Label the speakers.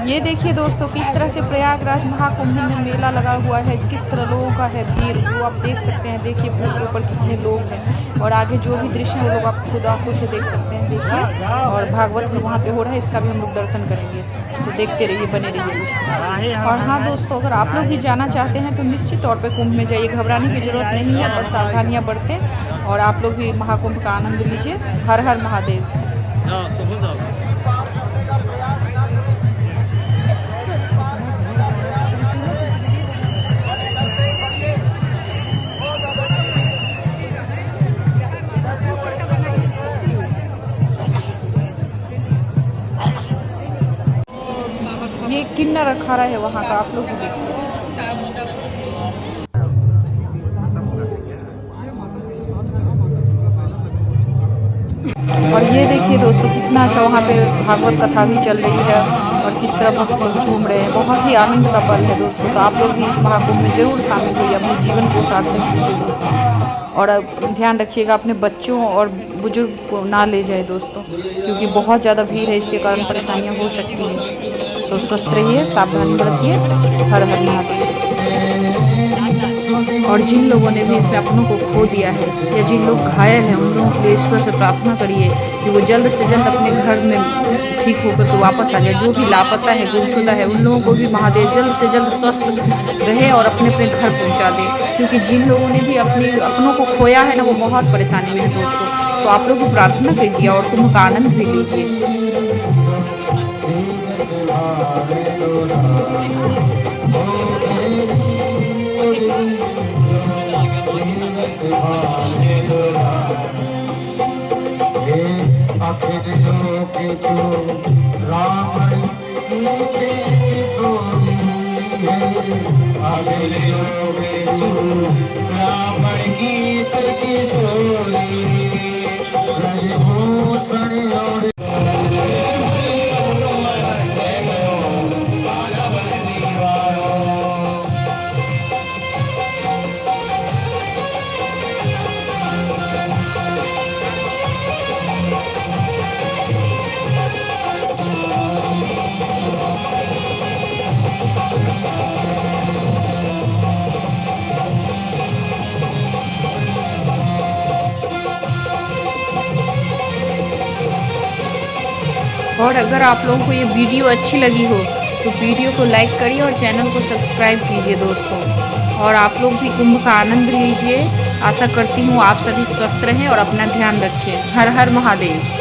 Speaker 1: ये देखिए दोस्तों, किस तरह से प्रयागराज महाकुंभ में मेला लगा हुआ है, किस तरह लोगों का है भीड़, वो आप देख सकते हैं। देखिए पुल के ऊपर कितने लोग हैं, और आगे जो भी दृश्य है वो लोग आप खुद आंखों से देख सकते हैं। देखिए, और भागवत भी वहाँ पे हो रहा है, इसका भी हम लोग दर्शन करेंगे। तो देखते रहिए, बने रहिए दोस्तों। और हाँ दोस्तों, अगर आप लोग भी जाना चाहते हैं तो निश्चित तौर पे कुंभ में जाइए, घबराने की ज़रूरत नहीं है, बस सावधानियाँ बरतें और आप लोग भी महाकुंभ का आनंद लीजिए। हर हर महादेव। ये किन्नर अखाड़ा है वहाँ का, आप लोग भी देखिए। और ये देखिए दोस्तों, कितना अच्छा वहाँ पे भागवत कथा भी चल रही है, और किस तरह भक्त लोग झूम रहे हैं। बहुत ही आनंद का पल है दोस्तों। तो आप लोग भी इस महाकुंभ में ज़रूर शामिल होइए, अपने जीवन को सार्थक कीजिए दोस्तों। और ध्यान रखिएगा, अपने बच्चों और बुजुर्ग को ना ले जाए दोस्तों, क्योंकि बहुत ज़्यादा भीड़ है, इसके कारण परेशानियाँ हो सकती हैं। सो स्वस्थ रहिए, सावधानी बरतिए। हर हर महादेव। और जिन लोगों ने भी इसमें अपनों को खो दिया है, या जिन लोग घायल हैं, उन लोगों के लिए ईश्वर से प्रार्थना करिए कि वो जल्द से जल्द अपने घर में ठीक होकर के वापस आ जाए। जो भी लापता है, गुमशुदा है, उन लोगों को भी महादेव जल्द से जल्द स्वस्थ रहे और अपने अपने घर पहुंचा दे। क्योंकि जिन लोगों ने भी अपनों को खोया है ना, वो बहुत परेशानी में है दोस्तों। सो आप लोग भी प्रार्थना कीजिए और कुंभ का आनंद भी लीजिए। और अगर आप लोगों को ये वीडियो अच्छी लगी हो तो वीडियो को लाइक करिए और चैनल को सब्सक्राइब कीजिए दोस्तों। और आप लोग भी कुंभ का आनंद लीजिए। आशा करती हूँ आप सभी स्वस्थ रहें और अपना ध्यान रखें। हर हर महादेव।